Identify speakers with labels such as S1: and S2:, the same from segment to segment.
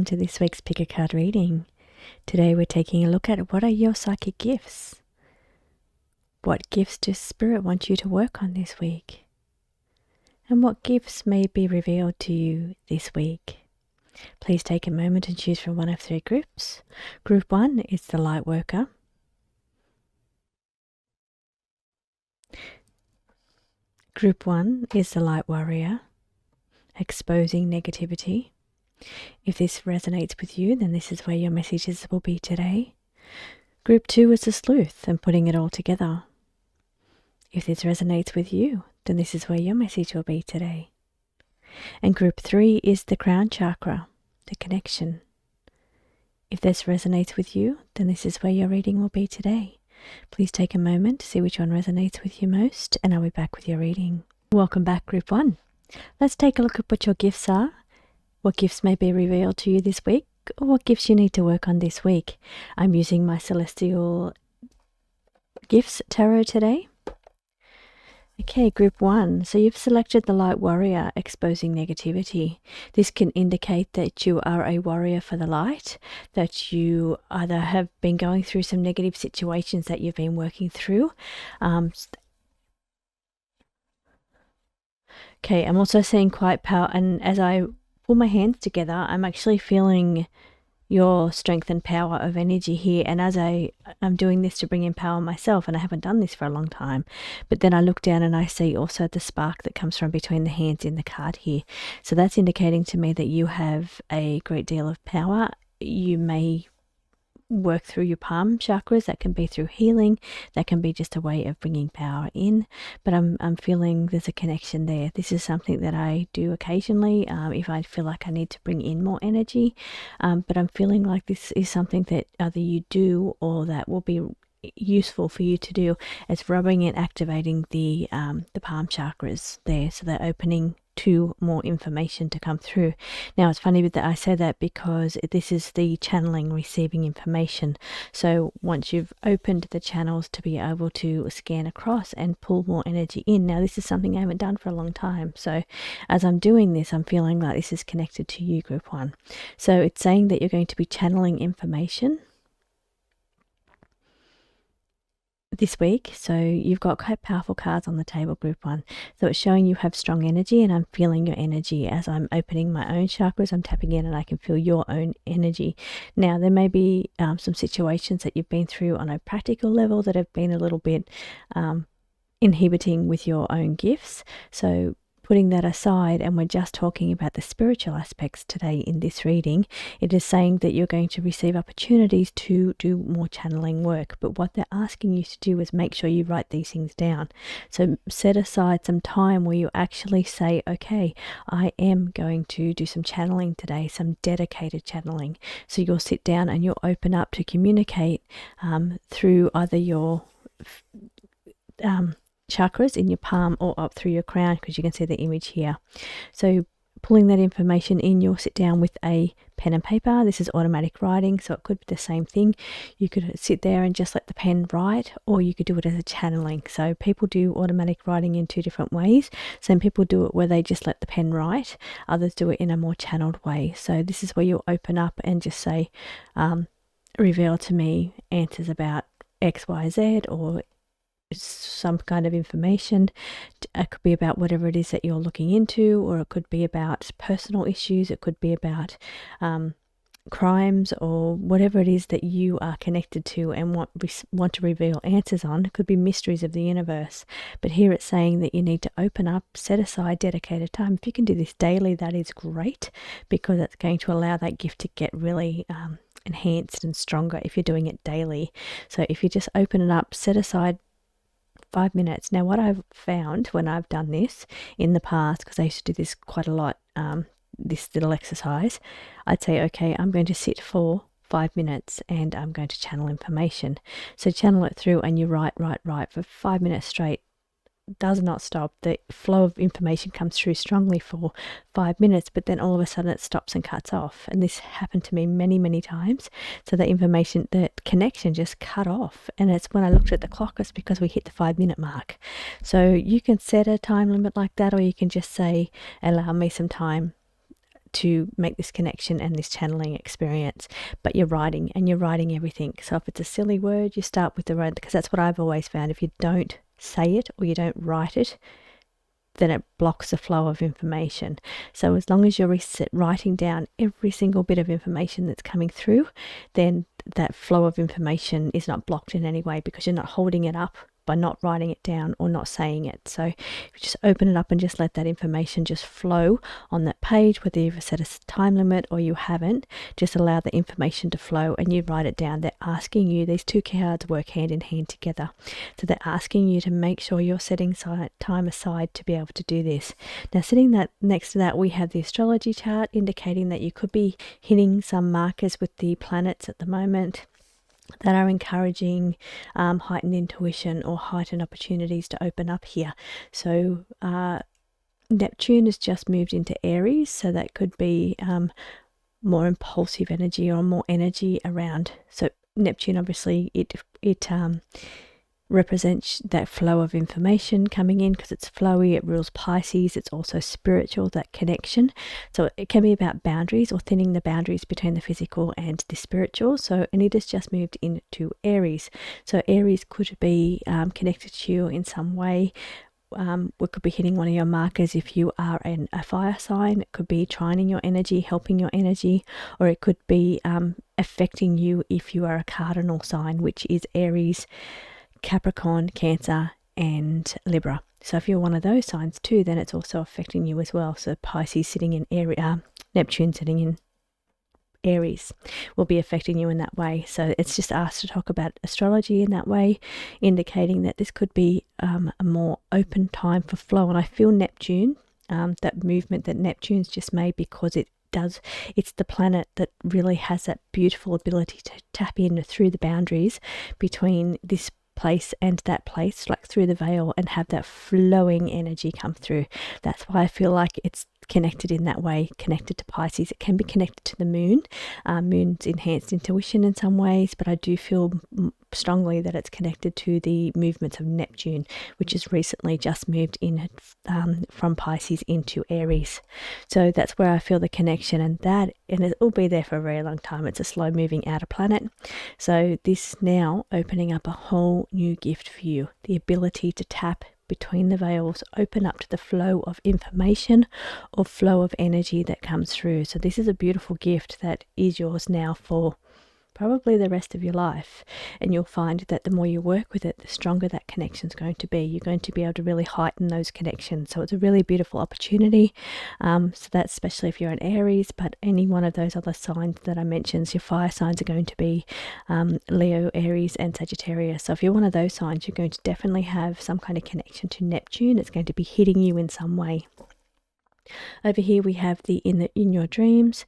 S1: welcome to this week's Pick a Card reading. Today we're taking a look at what are your psychic gifts? What gifts does Spirit want you to work on this week? And what gifts may be revealed to you this week? Please take a moment and choose from one of three groups. Group 1 is the Light Worker. Group 1 is the Light Warrior, exposing negativity. If this resonates with you, then this is where your messages will be today. Group 2 is the Sleuth and putting it all together. If this resonates with you, then this is where your message will be today. And Group 3 is the Crown Chakra, the connection. If this resonates with you, then this is where your reading will be today. Please take a moment to see which one resonates with you most, and I'll be back with your reading. Welcome back, Group 1. Let's take a look at what your gifts are, what gifts may be revealed to you this week, or what gifts you need to work on this week. I'm using my Celestial Gifts Tarot today. Okay, Group 1. So you've selected the Light Warrior, exposing negativity. This can indicate that you are a warrior for the light, that you either have been going through some negative situations that you've been working through. Okay, I'm also seeing quite power, and as I pull my hands together, I'm actually feeling your strength and power of energy here. And as I'm doing this to bring in power myself, and I haven't done this for a long time, but then I look down and I see also the spark that comes from between the hands in the card here. So that's indicating to me that you have a great deal of power. You may work through your palm chakras. That can be through healing, that can be just a way of bringing power in, but I'm feeling there's a connection there. This is something that I do occasionally if I feel like I need to bring in more energy, but I'm feeling like this is something that either you do or that will be useful for you to do, as rubbing and activating the palm chakras there, so they're opening to more information to come through. Now it's funny that I say that because this is the channeling, receiving information. So once you've opened the channels to be able to scan across and pull more energy in. Now this is something I haven't done for a long time, so as I'm doing this, I'm feeling like this is connected to you, Group 1. So it's saying that you're going to be channeling information this week. So you've got quite powerful cards on the table, Group 1. So it's showing you have strong energy, and I'm feeling your energy as I'm opening my own chakras. I'm tapping in and I can feel your own energy. Now there may be some situations that you've been through on a practical level that have been a little bit inhibiting with your own gifts. So putting that aside, and we're just talking about the spiritual aspects today in this reading, it is saying that you're going to receive opportunities to do more channeling work. But what they're asking you to do is make sure you write these things down. So set aside some time where you actually say, okay, I am going to do some channeling today, some dedicated channeling. So you'll sit down and you'll open up to communicate through either your chakras in your palm or up through your crown, because you can see the image here. So pulling that information in, you'll sit down with a pen and paper. This is automatic writing, so it could be the same thing. You could sit there and just let the pen write, or you could do it as a channeling. So people do automatic writing in two different ways. Some people do it where they just let the pen write, others do it in a more channeled way. So this is where you'll open up and just say, reveal to me answers about XYZ, or some kind of information. It could be about whatever it is that you're looking into, or it could be about personal issues, it could be about crimes, or whatever it is that you are connected to and want to reveal answers on. It could be mysteries of the universe. But here it's saying that you need to open up, set aside dedicated time. If you can do this daily, that is great, because it's going to allow that gift to get really enhanced and stronger if you're doing it daily. So if you just open it up, set aside 5 minutes. Now what I've found when I've done this in the past, because I used to do this quite a lot, this little exercise, I'd say, okay, I'm going to sit for 5 minutes and I'm going to channel information. So channel it through, and you write for 5 minutes straight. Does not stop. The flow of information comes through strongly for 5 minutes, but then all of a sudden it stops and cuts off. And this happened to me many times. So the information, the connection just cut off. And it's when I looked at the clock, it's because we hit the 5 minute mark. So you can set a time limit like that, or you can just say, allow me some time to make this connection and this channeling experience, but you're writing everything. So if it's a silly word, you start with the word, because that's what I've always found. If you don't say it or you don't write it, then it blocks the flow of information. So as long as you're writing down every single bit of information that's coming through, then that flow of information is not blocked in any way, because you're not holding it up by not writing it down or not saying it. So if you just open it up and just let that information just flow on that page, whether you've set a time limit or you haven't, just allow the information to flow and you write it down. They're asking you, these two cards work hand in hand together. So they're asking you to make sure you're setting time aside to be able to do this. Now, sitting that next to that, we have the astrology chart indicating that you could be hitting some markers with the planets at the moment that are encouraging heightened intuition or heightened opportunities to open up here. So Neptune has just moved into Aries, so that could be more impulsive energy or more energy around. So Neptune, obviously, it represents that flow of information coming in, because it's flowy. It rules Pisces. It's also spiritual, that connection. So it can be about boundaries or thinning the boundaries between the physical and the spiritual. So, and it has just moved into Aries. So Aries could be connected to you in some way. We could be hitting one of your markers if you are a fire sign. It could be trining your energy, helping your energy, or it could be affecting you if you are a cardinal sign, which is Aries, Capricorn, Cancer, and Libra. So if you're one of those signs too, then it's also affecting you as well. So Pisces sitting in Aries, Neptune sitting in Aries will be affecting you in that way. So it's just asked to talk about astrology in that way, indicating that this could be a more open time for flow. And I feel Neptune, that movement that Neptune's just made, because it's the planet that really has that beautiful ability to tap in through the boundaries between this place and that place, like through the veil, and have that flowing energy come through. That's why I feel like it's connected in that way, connected to Pisces. It can be connected to the moon. Moon's enhanced intuition in some ways, but I do feel strongly that it's connected to the movements of Neptune, which has recently just moved in from Pisces into Aries. So that's where I feel the connection, and it will be there for a very long time. It's a slow moving outer planet. So this now opening up a whole new gift for you, the ability to tap between the veils, open up to the flow of information or flow of energy that comes through. So this is a beautiful gift that is yours now for probably the rest of your life, and you'll find that the more you work with it, the stronger that connection is going to be. You're going to be able to really heighten those connections. So it's a really beautiful opportunity. So that's especially if you're an Aries, but any one of those other signs that I mentioned, your fire signs are going to be Leo, Aries, and Sagittarius. So if you're one of those signs, you're going to definitely have some kind of connection to Neptune. It's going to be hitting you in some way. Over here we have the in your dreams,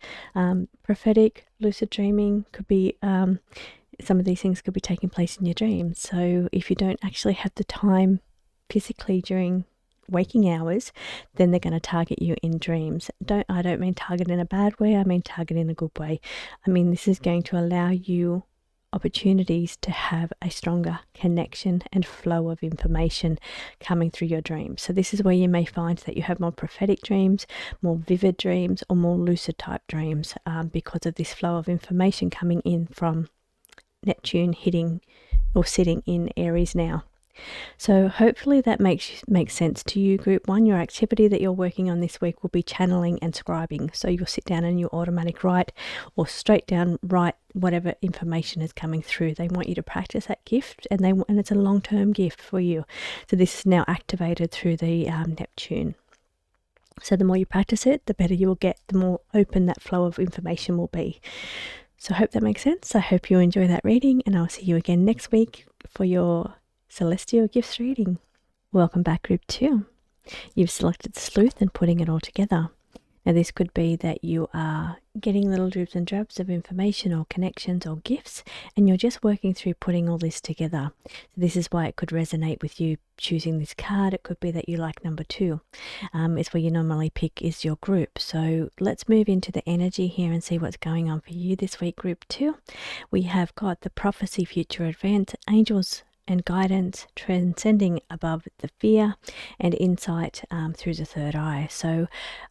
S1: prophetic, lucid dreaming could be some of these things could be taking place in your dreams. So if you don't actually have the time physically during waking hours, then they're going to target you in dreams. I don't mean target in a bad way, I mean target in a good way. I mean, this is going to allow you opportunities to have a stronger connection and flow of information coming through your dreams. So this is where you may find that you have more prophetic dreams, more vivid dreams, or more lucid type dreams, because of this flow of information coming in from Neptune hitting or sitting in Aries now. So hopefully that makes sense to you, Group 1. Your activity that you're working on this week will be channeling and scribing. So you'll sit down and you automatic write, or straight down write whatever information is coming through. They want you to practice that gift, and it's a long-term gift for you. So this is now activated through the Neptune. So the more you practice it, the better you will get, the more open that flow of information will be. So I hope that makes sense. I hope you enjoy that reading, and I'll see you again next week for your Celestial Gifts reading. Welcome back, Group 2. You've selected Sleuth and putting it all together. Now this could be that you are getting little dribs and drabs of information or connections or gifts, and you're just working through putting all this together. So this is why it could resonate with you choosing this card. It could be that you like number 2. It's where you normally pick is your group. So let's move into the energy here and see what's going on for you this week, Group 2. We have got the Prophecy Future Advance, Angels and guidance, transcending above the fear, and insight through the third eye. So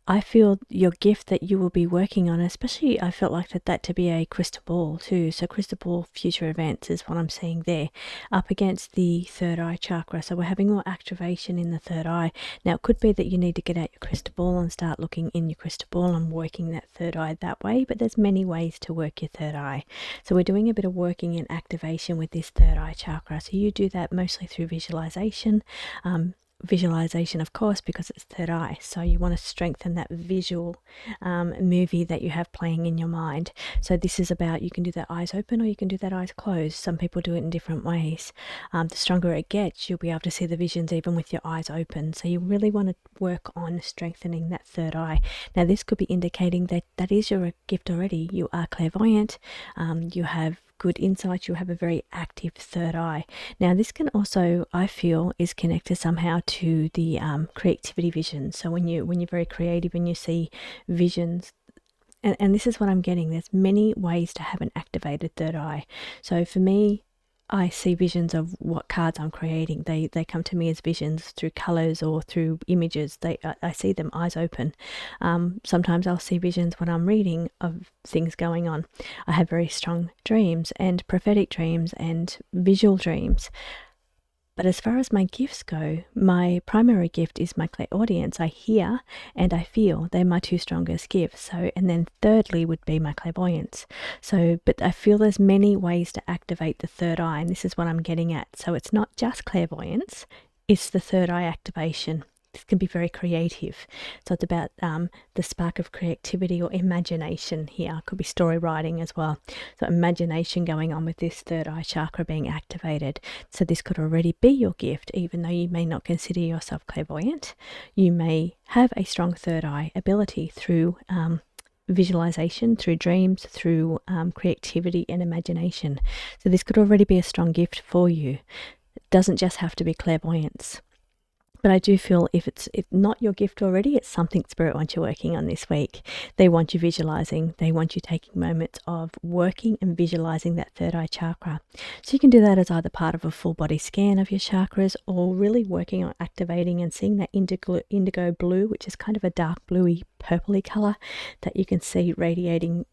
S1: I feel your gift that you will be working on, especially I felt like that to be a crystal ball too. So crystal ball future events is what I'm seeing there, up against the third eye chakra. So we're having more activation in the third eye. Now it could be that you need to get out your crystal ball and start looking in your crystal ball and working that third eye that way, but there's many ways to work your third eye. So we're doing a bit of working and activation with this third eye chakra. So you do that mostly through visualization. Visualization, of course, because it's third eye, so you want to strengthen that visual movie that you have playing in your mind. So this is about, you can do that eyes open or you can do that eyes closed. Some people do it in different ways. The stronger it gets, you'll be able to see the visions even with your eyes open. So you really want to work on strengthening that third eye. Now this could be indicating that that is your gift already. You are clairvoyant, you have good insight, you have a very active third eye. Now this can also, I feel, is connected somehow to the creativity vision. So when you're very creative and you see visions, and this is what I'm getting, there's many ways to have an activated third eye. So for me, I see visions of what cards I'm creating. They come to me as visions through colors or through images. I see them eyes open. Sometimes I'll see visions when I'm reading of things going on. I have very strong dreams and prophetic dreams and visual dreams. But as far as my gifts go, my primary gift is my clairaudience. I hear and I feel. They're my two strongest gifts. So, and then thirdly would be my clairvoyance. So, but I feel there's many ways to activate the third eye, and this is what I'm getting at. So it's not just clairvoyance, it's the third eye activation. This can be very creative. So it's about the spark of creativity or imagination here. It could be story writing as well. So imagination going on with this third eye chakra being activated. So this could already be your gift, even though you may not consider yourself clairvoyant. You may have a strong third eye ability through visualization, through dreams, through creativity and imagination. So this could already be a strong gift for you. It doesn't just have to be clairvoyance. But I do feel if it's not your gift already, it's something Spirit wants you working on this week. They want you visualizing. They want you taking moments of working and visualizing that third eye chakra. So you can do that as either part of a full body scan of your chakras or really working on activating and seeing that indigo blue, which is kind of a dark bluey purpley color that you can see radiating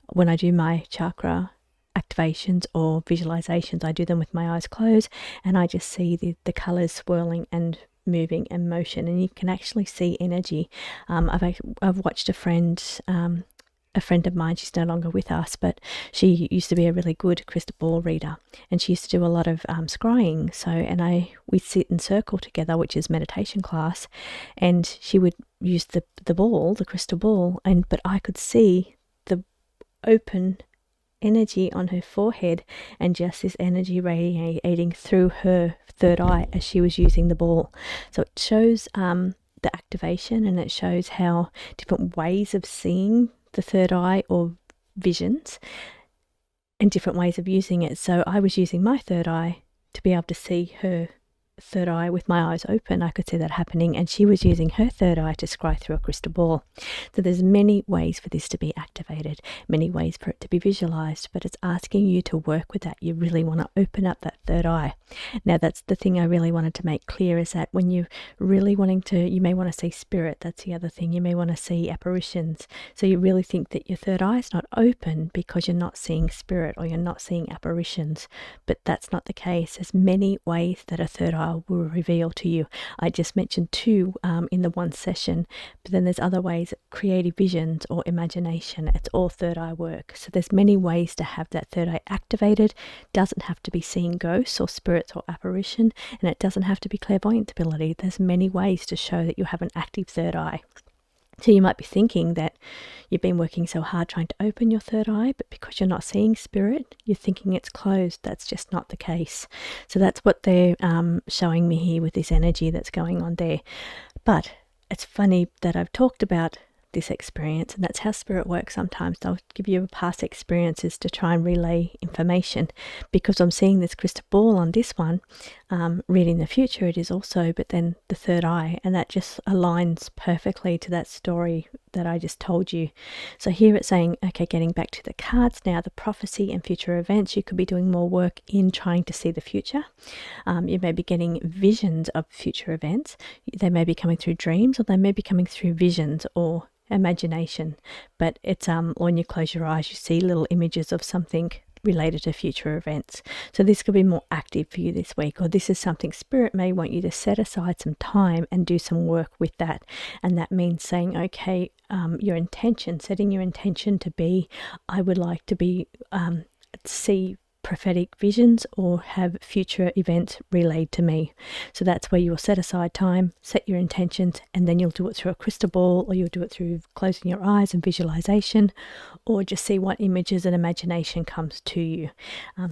S1: when I do my chakra activations or visualizations. I do them with my eyes closed and I just see the colors swirling and moving and motion, and you can actually see energy. I've watched a friend of mine, she's no longer with us, but she used to be a really good crystal ball reader, and she used to do a lot of scrying. So, and we'd sit in circle together, which is meditation class, and she would use the crystal ball, but I could see the open energy on her forehead and just this energy radiating through her third eye as she was using the ball. So it shows the activation, and it shows how different ways of seeing the third eye or visions and different ways of using it. So I was using my third eye to be able to see her third eye with my eyes open. I could see that happening, and she was using her third eye to scry through a crystal ball. So there's many ways for this to be activated, many ways for it to be visualized, but it's asking you to work with that. You really want to open up that third eye. Now that's the thing I really wanted to make clear, is that when you're really wanting to, you may want to see spirit. That's the other thing. You may want to see apparitions. So you really think that your third eye is not open because you're not seeing spirit or you're not seeing apparitions, but that's not the case. There's many ways that a third eye will reveal to you. I just mentioned two in the one session, but then there's other ways, creative visions or imagination. It's all third eye work. So there's many ways to have that third eye activated. Doesn't have to be seeing ghosts or spirits or apparition, and it doesn't have to be clairvoyant ability. There's many ways to show that you have an active third eye. So you might be thinking that you've been working so hard trying to open your third eye, but because you're not seeing spirit, you're thinking it's closed. That's just not the case. So that's what they're showing me here with this energy that's going on there. But it's funny that I've talked about this experience, and that's how spirit works sometimes. They'll give you past experiences to try and relay information. Because I'm seeing this crystal ball on this one, reading the future, it is also, but then the third eye, and that just aligns perfectly to that story that I just told you. So here it's saying, okay, getting back to the cards now, the prophecy and future events, you could be doing more work in trying to see the future. You may be getting visions of future events. They may be coming through dreams, or they may be coming through visions or imagination. But it's when you close your eyes, you see little images of something related to future events. So this could be more active for you this week, or this is something Spirit may want you to set aside some time and do some work with that. And that means saying, okay, your intention, setting your intention to be, I would like to be see prophetic visions or have future events relayed to me. So that's where you'll set aside time, set your intentions, and then you'll do it through a crystal ball, or you'll do it through closing your eyes and visualization, or just see what images and imagination comes to you.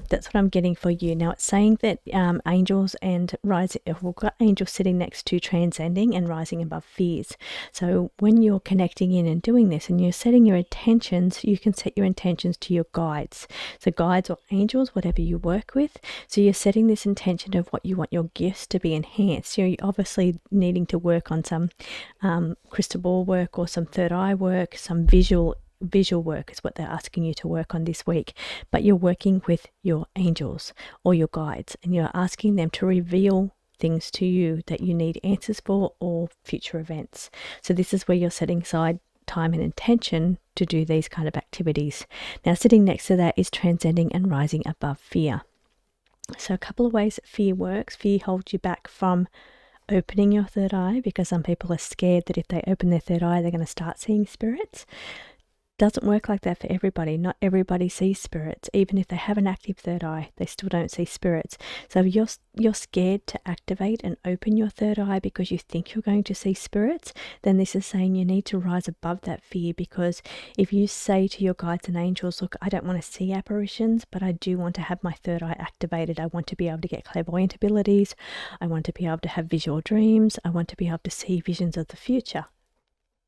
S1: That's what I'm getting for you. Now it's saying that angels and rising, we've got angels sitting next to transcending and rising above fears. So when you're connecting in and doing this and you're setting your intentions, you can set your intentions to your guides. So guides or angels, whatever you work with. So you're setting this intention of what you want your gifts to be enhanced. You're obviously needing to work on some crystal ball work or some third eye work, some visual work is what they're asking you to work on this week. But you're working with your angels or your guides, and you're asking them to reveal things to you that you need answers for, or future events. So this is where you're setting aside time and intention to do these kind of activities. Now sitting next to that is transcending and rising above fear. So a couple of ways that fear works. Fear holds you back from opening your third eye, because some people are scared that if they open their third eye, they're going to start seeing spirits. Doesn't work like that for everybody. Not everybody sees spirits. Even if they have an active third eye, they still don't see spirits. So if you're scared to activate and open your third eye because you think you're going to see spirits, then this is saying you need to rise above that fear. Because if you say to your guides and angels, look, I don't want to see apparitions, but I do want to have my third eye activated. I want to be able to get clairvoyant abilities. I want to be able to have visual dreams. I want to be able to see visions of the future,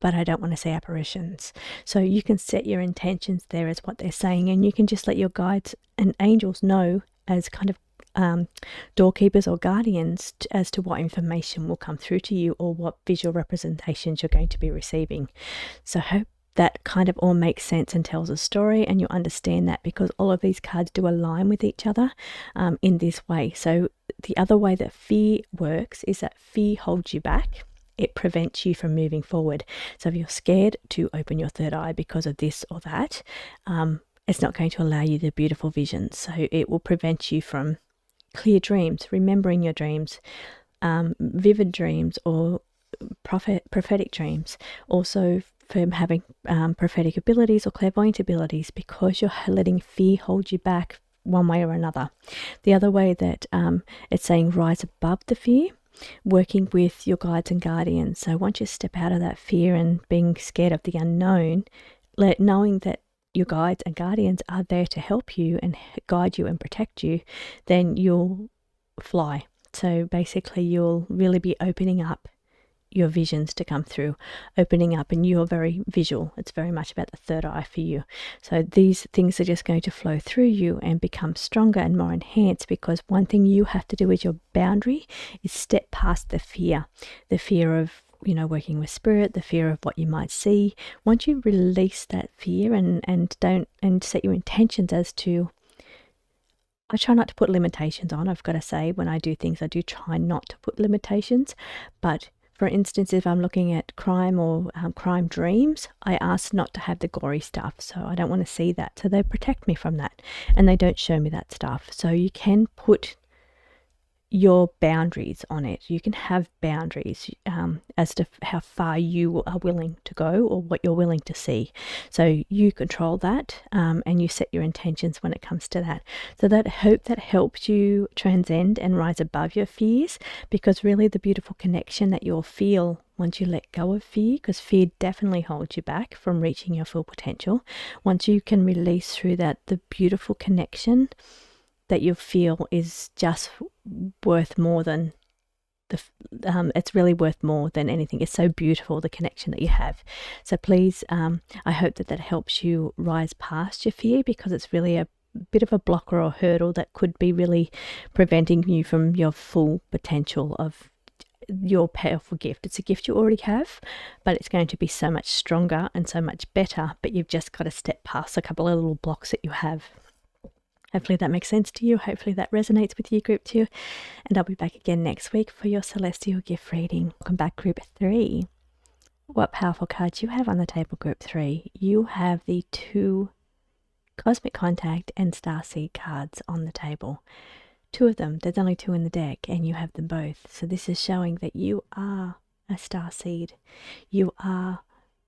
S1: but I don't want to see apparitions. So you can set your intentions there as what they're saying, and you can just let your guides and angels know as kind of doorkeepers or guardians as to what information will come through to you, or what visual representations you're going to be receiving. So I hope that kind of all makes sense and tells a story, and you understand that, because all of these cards do align with each other in this way. So the other way that fear works is that fear holds you back. It prevents you from moving forward. So if you're scared to open your third eye because of this or that, it's not going to allow you the beautiful visions. So it will prevent you from clear dreams, remembering your dreams, vivid dreams, or prophetic dreams. Also from having prophetic abilities or clairvoyant abilities, because you're letting fear hold you back one way or another. The other way that it's saying rise above the fear, working with your guides and guardians. So once you step out of that fear and being scared of the unknown, knowing that your guides and guardians are there to help you and guide you and protect you, then you'll fly. So basically you'll really be opening up your visions to come through, opening up, and you're very visual. It's very much about the third eye for you. So these things are just going to flow through you and become stronger and more enhanced, because one thing you have to do as your boundary is step past the fear of working with spirit, the fear of what you might see. Once you release that fear and set your intentions as to, I try not to put limitations on. I've got to say, when I do things, I do try not to put limitations. But for instance, if I'm looking at crime or crime dreams, I ask not to have the gory stuff. So I don't want to see that. So they protect me from that, and they don't show me that stuff. So you can put your boundaries on it. You can have boundaries as to how far you are willing to go, or what you're willing to see. So you control that, and you set your intentions when it comes to that. So that helps you transcend and rise above your fears, because really the beautiful connection that you'll feel once you let go of fear, because fear definitely holds you back from reaching your full potential. Once you can release through that, the beautiful connection that you feel is just worth more than it's really worth more than anything. It's so beautiful, the connection that you have. So please, I hope that helps you rise past your fear, because it's really a bit of a blocker or hurdle that could be really preventing you from your full potential of your powerful gift. It's a gift you already have, but it's going to be so much stronger and so much better, but you've just got to step past a couple of little blocks that you have. Hopefully that makes sense to you. Hopefully that resonates with you, Group 2. And I'll be back again next week for your Celestial Gift reading. Welcome back, Group 3. What powerful cards you have on the table, Group 3? You have the 2 Cosmic Contact and Starseed cards on the table. 2 of them. There's only 2 in the deck, and you have them both. So this is showing that you are a starseed. You are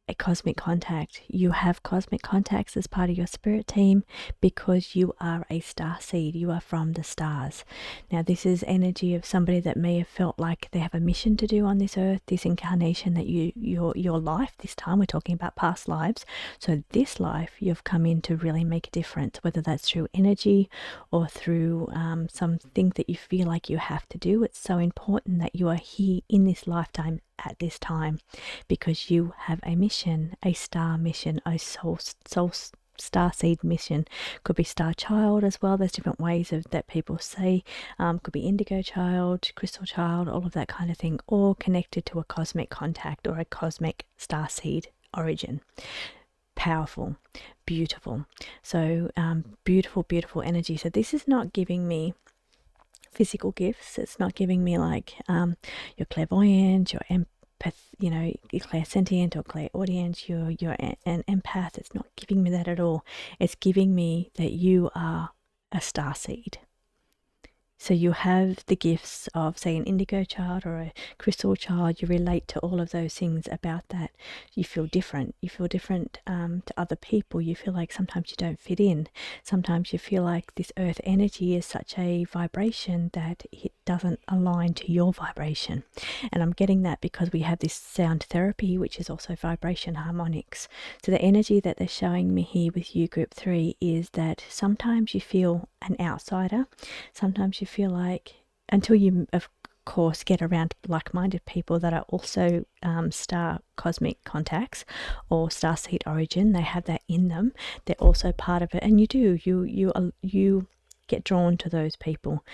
S1: a cosmic contact. You have cosmic contacts as part of your spirit team because you are a star seed. You are from the stars. Now this is energy of somebody that may have felt like they have a mission to do on this earth, this incarnation, that your life, this time we're talking about past lives. So this life you've come in to really make a difference, whether that's through energy or through something that you feel like you have to do. It's so important that you are here in this lifetime at this time because you have a mission, a star mission, a soul star seed mission. Could be star child as well. There's different ways of that people say. Could be indigo child, crystal child, all of that kind of thing, or connected to a cosmic contact or a cosmic star seed origin. Powerful, beautiful. So beautiful energy. So this is not giving me physical gifts. It's not giving me like your clairvoyance, your your clairsentient or clairaudient, you're an empath. It's not giving me that at all. It's giving me that you are a starseed. So you have the gifts of, say, an indigo child or a crystal child. You relate to all of those things about that. You feel different. You feel different to other people. You feel like sometimes you don't fit in. Sometimes you feel like this earth energy is such a vibration that it doesn't align to your vibration. And I'm getting that because we have this sound therapy, which is also vibration harmonics. So the energy that they're showing me here with you, Group 3, is that sometimes you feel an outsider. Sometimes you feel like, until you of course get around like-minded people that are also star cosmic contacts or star seed origin, they have that in them, they're also part of it, and you get drawn to those people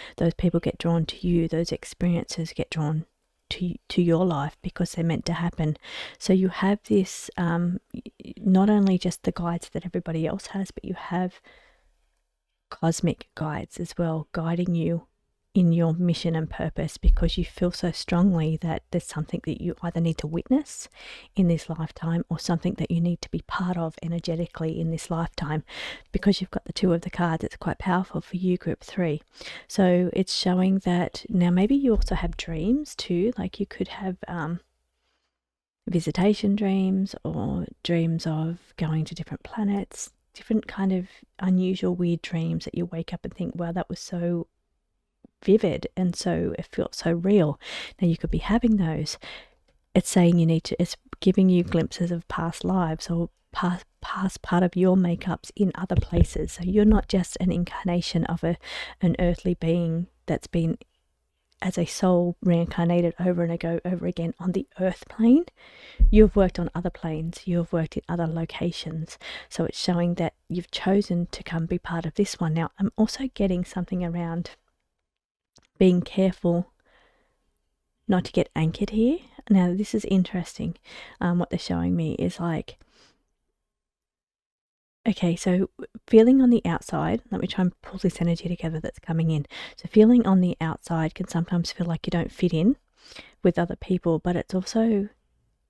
S1: get drawn to you, those experiences get drawn to your life because they're meant to happen. So you have this not only just the guides that everybody else has, but you have cosmic guides as well, guiding you in your mission and purpose, because you feel so strongly that there's something that you either need to witness in this lifetime or something that you need to be part of energetically in this lifetime. Because you've got the 2 of the cards, it's quite powerful for you, Group 3. So it's showing that now maybe you also have dreams too, like you could have visitation dreams or dreams of going to different planets, different kind of unusual, weird dreams that you wake up and think, wow, that was so vivid and so it felt so real. Now you could be having those. It's saying it's giving you glimpses of past lives or past part of your makeups in other places. So you're not just an incarnation of an earthly being that's been as a soul reincarnated over and over again on the earth plane. You've worked on other planes, you've worked in other locations. So it's showing that you've chosen to come be part of this one. Now I'm also getting something around being careful not to get anchored here. Now this is interesting. What they're showing me is like, okay, so feeling on the outside, let me try and pull this energy together that's coming in. So feeling on the outside can sometimes feel like you don't fit in with other people, but it's also,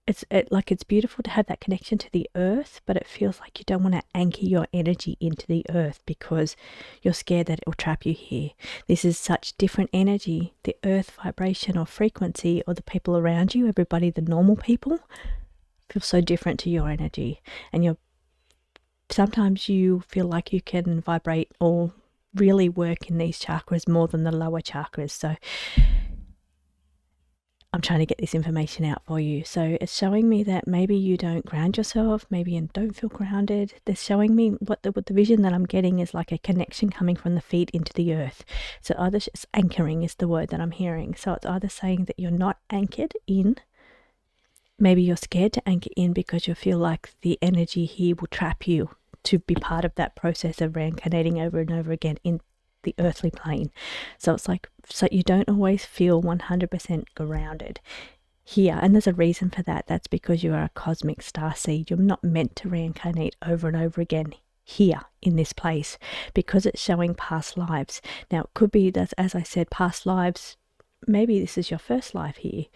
S1: it's beautiful to have that connection to the earth, but it feels like you don't want to anchor your energy into the earth because you're scared that it will trap you here. This is such different energy. The earth vibration or frequency, or the people around you, everybody, the normal people, feel so different to your energy. And sometimes you feel like you can vibrate or really work in these chakras more than the lower chakras. So I'm trying to get this information out for you. So it's showing me that maybe you don't ground yourself, maybe you don't feel grounded. They're showing me what the vision that I'm getting is like a connection coming from the feet into the earth. So either anchoring is the word that I'm hearing. So it's either saying that you're not anchored in, maybe you're scared to anchor in because you feel like the energy here will trap you to be part of that process of reincarnating over and over again in the earthly plane. So it's like, so you don't always feel 100% grounded here, and there's a reason for that. That's because you are a cosmic star seed. You're not meant to reincarnate over and over again here in this place, because it's showing past lives. Now it could be that, as I said, past lives, maybe this is your first life here,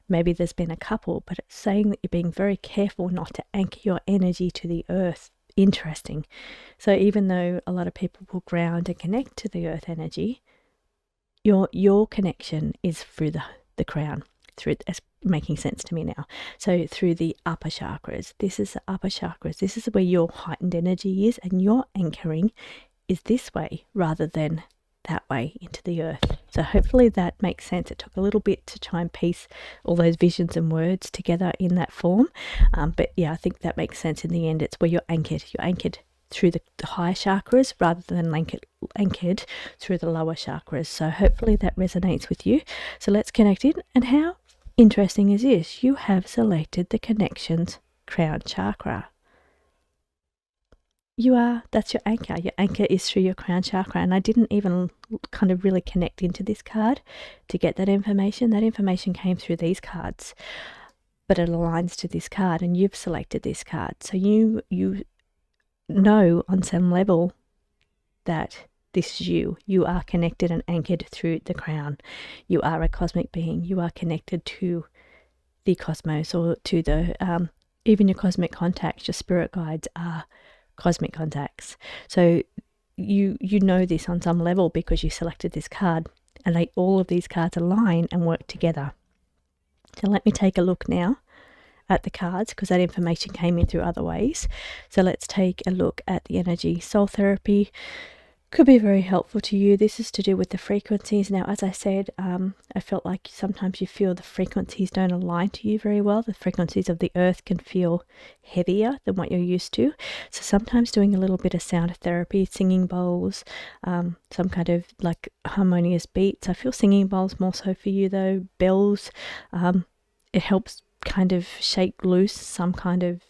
S1: maybe there's been a couple, but it's saying that you're being very careful not to anchor your energy to the earth. Interesting. So even though a lot of people will ground and connect to the earth energy, your connection is through the crown, through, as making sense to me now. So through the upper chakras. This is the upper chakras. This is where your heightened energy is, and your anchoring is this way rather than that way into the earth. So hopefully that makes sense. It took a little bit to try and piece all those visions and words together in that form. But yeah, I think that makes sense in the end. It's where you're anchored. You're anchored through the higher chakras rather than anchored through the lower chakras. So hopefully that resonates with you. So let's connect in. And how interesting is this? You have selected the connections crown chakra. That's your anchor. Your anchor is through your crown chakra. And I didn't even kind of really connect into this card to get that information. That information came through these cards, but it aligns to this card, and you've selected this card. So you know on some level that this is you. You are connected and anchored through the crown. You are a cosmic being. You are connected to the cosmos, or to the even your cosmic contacts, your spirit guides are cosmic contacts. So you know this on some level because you selected this card, and all of these cards align and work together. So let me take a look now at the cards, because that information came in through other ways. So let's take a look at the energy. Soul therapy could be very helpful to you. This is to do with the frequencies. Now, as I said, I felt like sometimes you feel the frequencies don't align to you very well. The frequencies of the earth can feel heavier than what you're used to. So sometimes doing a little bit of sound therapy, singing bowls, some kind of like harmonious beats. I feel singing bowls more so for you though. Bells, it helps kind of shake loose some kind of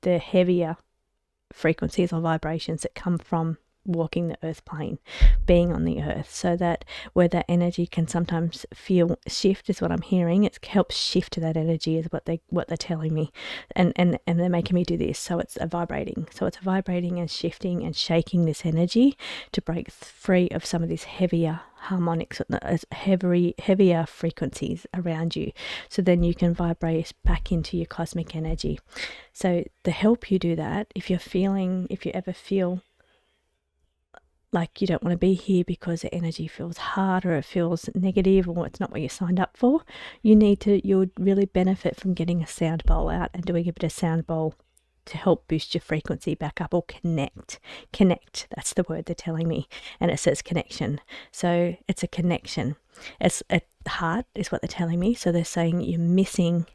S1: the heavier frequencies or vibrations that come from walking the earth plane, being on the earth, so that where that energy can sometimes feel shift is what I'm hearing. It helps shift that energy is what they're telling me, and they're making me do this. So it's vibrating and shifting and shaking this energy to break free of some of these heavier harmonics, heavier frequencies around you, so then you can vibrate back into your cosmic energy. So to help you do that, if you ever feel like you don't want to be here because the energy feels hard, or it feels negative, or it's not what you signed up for, you'll really benefit from getting a sound bowl out and doing a bit of sound bowl to help boost your frequency back up, or connect. That's the word they're telling me. And it says connection. So it's a connection. It's a heart is what they're telling me. So they're saying you're missing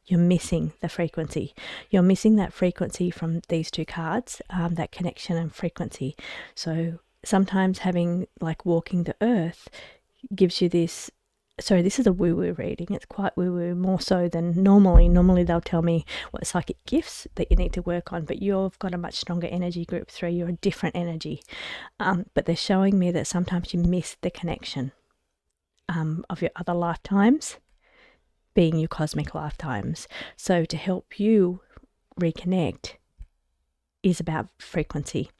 S1: the frequency. You're missing that frequency from these two cards, that connection and frequency. So sometimes having like walking the earth gives you this. So this is a woo-woo reading. It's quite woo-woo, more so than normally. Normally they'll tell me what psychic gifts that you need to work on, but you've got a much stronger energy, group 3. You're a different energy. But they're showing me that sometimes you miss the connection of your other lifetimes being your cosmic lifetimes. So to help you reconnect is about frequency.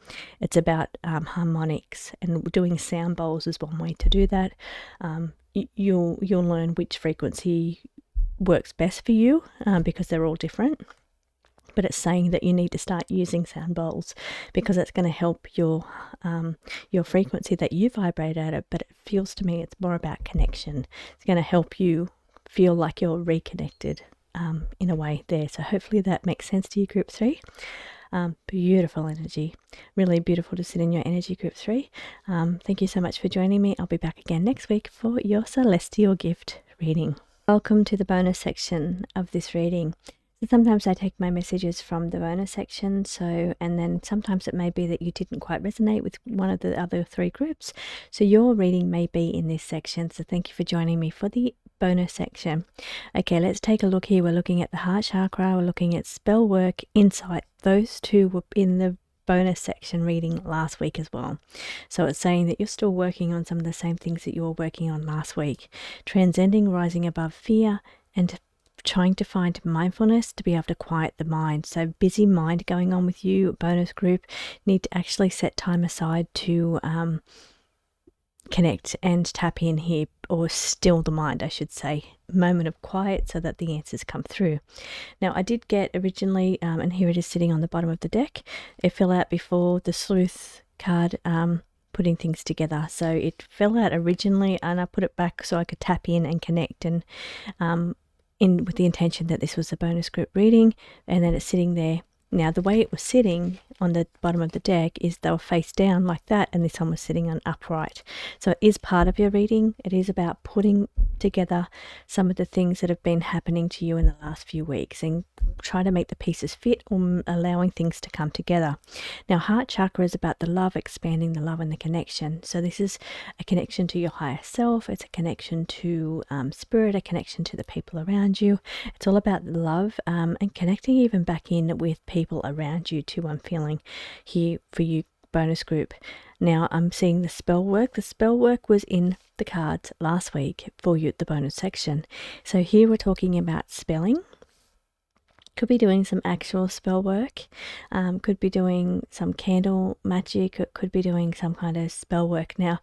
S1: It's about harmonics, and doing sound bowls is one way to do that. You'll learn which frequency works best for you, because they're all different. But it's saying that you need to start using sound bowls, because it's going to help your frequency that you vibrate at. But it feels to me it's more about connection. It's going to help you feel like you're reconnected in a way there. So hopefully that makes sense to you, group 3. Beautiful energy. Really beautiful to sit in your energy, group 3. Thank you so much for joining me. I'll be back again next week for your celestial gift reading. Welcome to the bonus section of this reading. So sometimes I take my messages from the bonus section, and then sometimes it may be that you didn't quite resonate with one of the other 3 groups. So your reading may be in this section. So thank you for joining me for the bonus section. Okay, let's take a look here. We're looking at the heart chakra, we're looking at spell work, insight. Those two were in the bonus section reading last week as well. So it's saying that you're still working on some of the same things that you were working on last week, transcending, rising above fear, and trying to find mindfulness to be able to quiet the mind. So busy mind going on with you, bonus group, need to actually set time aside to connect and tap in here, or still the mind, I should say. Moment of quiet so that the answers come through. Now, I did get originally, and here it is sitting on the bottom of the deck. It fell out before the sleuth card, putting things together. So it fell out originally, and I put it back so I could tap in and connect, and in with the intention that this was a bonus group reading, and then it's sitting there. Now, the way it was sitting on the bottom of the deck is they were face down like that, and this one was sitting on upright. So it is part of your reading. It is about putting together some of the things that have been happening to you in the last few weeks and try to make the pieces fit, or allowing things to come together. Now, heart chakra is about the love, expanding the love and the connection. So this is a connection to your higher self. It's a connection to spirit, a connection to the people around you. It's all about love, and connecting even back in with people around you too. I'm feeling here for you, bonus group. Now I'm seeing the spell work. The spell work was in the cards last week for you at the bonus section. So here we're talking about spelling. Could be doing some actual spell work, could be doing some candle magic, it could be doing some kind of spell work. Now,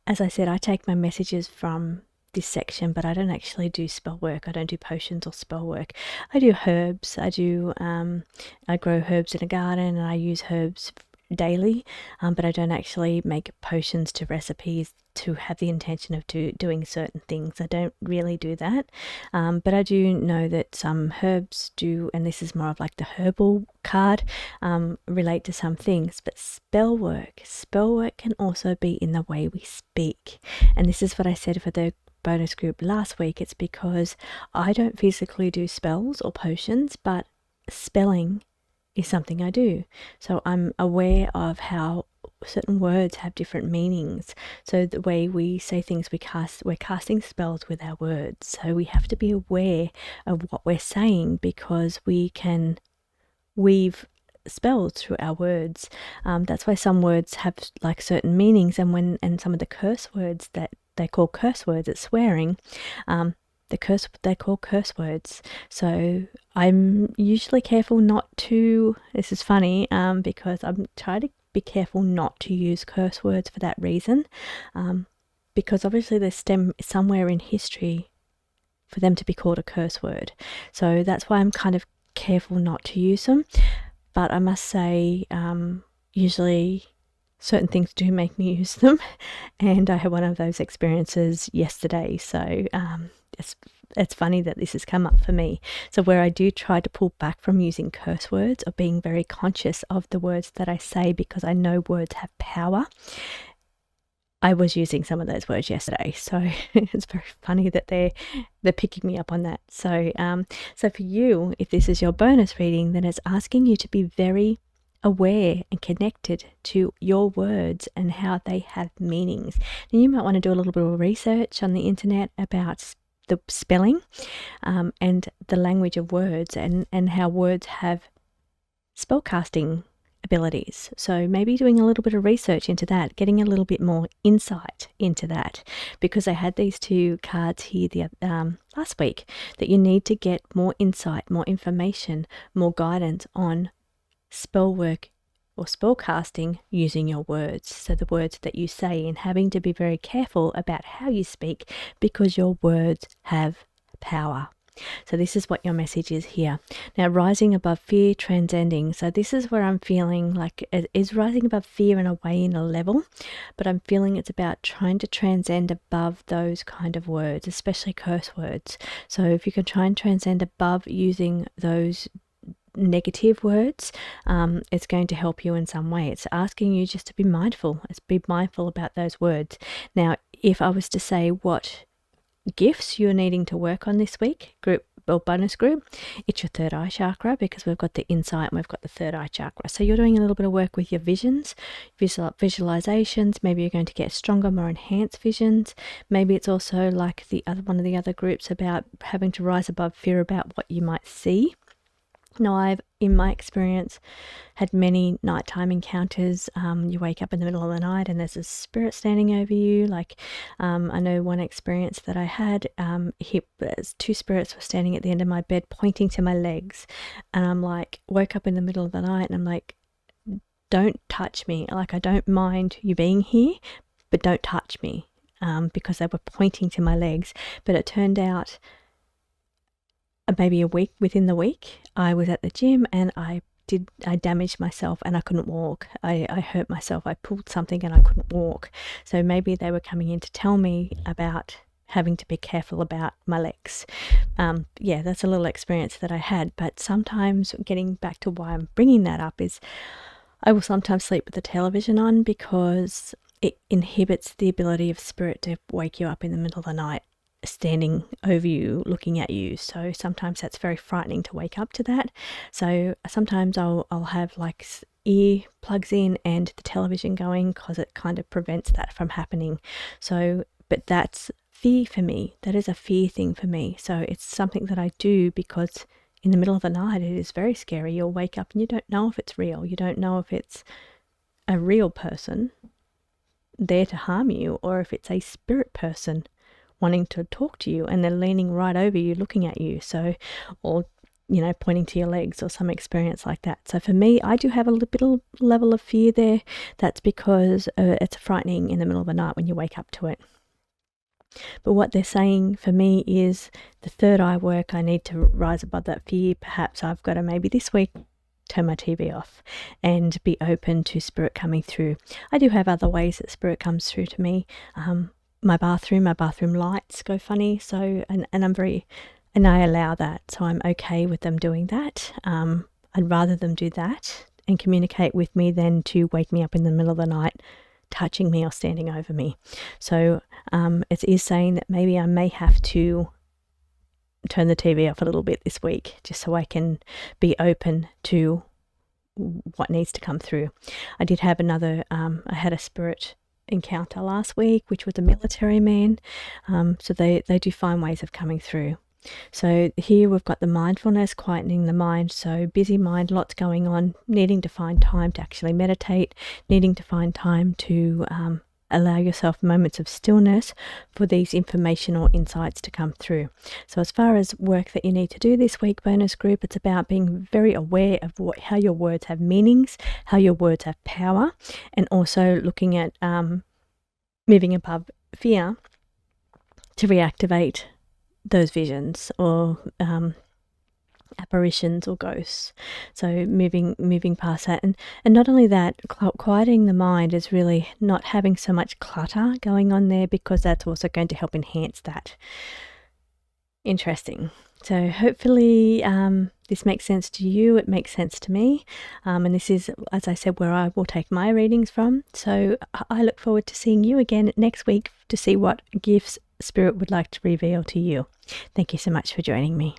S1: as I said, I take my messages from this section, but I don't actually do spell work. I don't do potions or spell work. I do herbs. I grow herbs in a garden, and I use herbs daily, but I don't actually make potions to recipes to have the intention of doing certain things. I don't really do that, but I do know that some herbs do, and this is more of like the herbal card, relate to some things. But spell work can also be in the way we speak, and this is what I said for the bonus group last week. It's because I don't physically do spells or potions, but spelling is something I do. So I'm aware of how certain words have different meanings. So the way we say things, we're casting spells with our words. So we have to be aware of what we're saying, because we can weave spells through our words. That's why some words have like certain meanings, and some of the curse words that they call curse words, it's swearing, they call curse words. So I'm usually careful not to, this is funny, because I'm trying to be careful not to use curse words for that reason, because obviously they stem somewhere in history for them to be called a curse word. So that's why I'm kind of careful not to use them. But I must say, usually certain things do make me use them, and I had one of those experiences yesterday. So it's funny that this has come up for me. So where I do try to pull back from using curse words, or being very conscious of the words that I say, because I know words have power, I was using some of those words yesterday. So it's very funny that they're picking me up on that. So so for you, if this is your bonus reading, then it's asking you to be very aware and connected to your words and how they have meanings. Now, you might want to do a little bit of research on the internet about the spelling, and the language of words, and how words have spellcasting abilities. So maybe doing a little bit of research into that, getting a little bit more insight into that, because I had these two cards here last week, that you need to get more insight, more information, more guidance on spell work or spell casting using your words. So the words that you say, and having to be very careful about how you speak, because your words have power. So this is what your message is here. Now, rising above fear, transcending. So this is where I'm feeling like it is rising above fear in a way, in a level, but I'm feeling it's about trying to transcend above those kind of words, especially curse words. So if you can try and transcend above using those negative words, it's going to help you in some way. It's asking you just to be mindful. It's be mindful about those words. Now, if I was to say what gifts you're needing to work on this week, group or bonus group, it's your third eye chakra, because we've got the insight and we've got the third eye chakra. So you're doing a little bit of work with your visions, visualizations. Maybe you're going to get stronger, more enhanced visions. Maybe it's also like one of the other groups, about having to rise above fear about what you might see. Now, I've, in my experience, had many nighttime encounters. You wake up in the middle of the night and there's a spirit standing over you. Like, I know one experience that I had, two spirits were standing at the end of my bed pointing to my legs. And I'm like, woke up in the middle of the night and I'm like, don't touch me. Like, I don't mind you being here, but don't touch me, because they were pointing to my legs. But it turned out maybe a week within the week, I was at the gym and I damaged myself and I couldn't walk. I hurt myself. I pulled something and I couldn't walk. So maybe they were coming in to tell me about having to be careful about my legs. Yeah, that's a little experience that I had. But sometimes, getting back to why I'm bringing that up, is I will sometimes sleep with the television on because it inhibits the ability of spirit to wake you up in the middle of the night, standing over you, looking at you. So sometimes that's very frightening to wake up to that. So sometimes I'll have like ear plugs in and the television going because it kind of prevents that from happening. So, but that's fear for me. That is a fear thing for me. So it's something that I do because in the middle of the night it is very scary. You'll wake up and you don't know if it's real. You don't know if it's a real person there to harm you or if it's a spirit person wanting to talk to you and they're leaning right over you, looking at you. So, or, you know, pointing to your legs or some experience like that. So for me, I do have a little level of fear there. That's because it's frightening in the middle of the night when you wake up to it. But what they're saying for me is the third eye work, I need to rise above that fear. Perhaps I've got to maybe this week turn my TV off and be open to spirit coming through. I do have other ways that spirit comes through to me. My bathroom lights go funny. So, and I allow that. So I'm okay with them doing that. I'd rather them do that and communicate with me than to wake me up in the middle of the night, touching me or standing over me. So it is saying that maybe I may have to turn the TV off a little bit this week, just so I can be open to what needs to come through. I did have I had a spirit encounter last week, which was a military man. So they do find ways of coming through. So here we've got the mindfulness, quietening the mind. So busy mind, lots going on, needing to find time to actually meditate, needing to find time to allow yourself moments of stillness for these information or insights to come through. So as far as work that you need to do this week, bonus group, it's about being very aware of how your words have meanings, how your words have power, and also looking at moving above fear to reactivate those visions or apparitions or ghosts. So moving past that, and not only that, quieting the mind is really not having so much clutter going on there, because that's also going to help enhance that. Interesting. So hopefully this makes sense to you. It makes sense to me, and this is, as I said, where I will take my readings from. So I look forward to seeing you again next week to see what gifts Spirit would like to reveal to you. Thank you so much for joining me.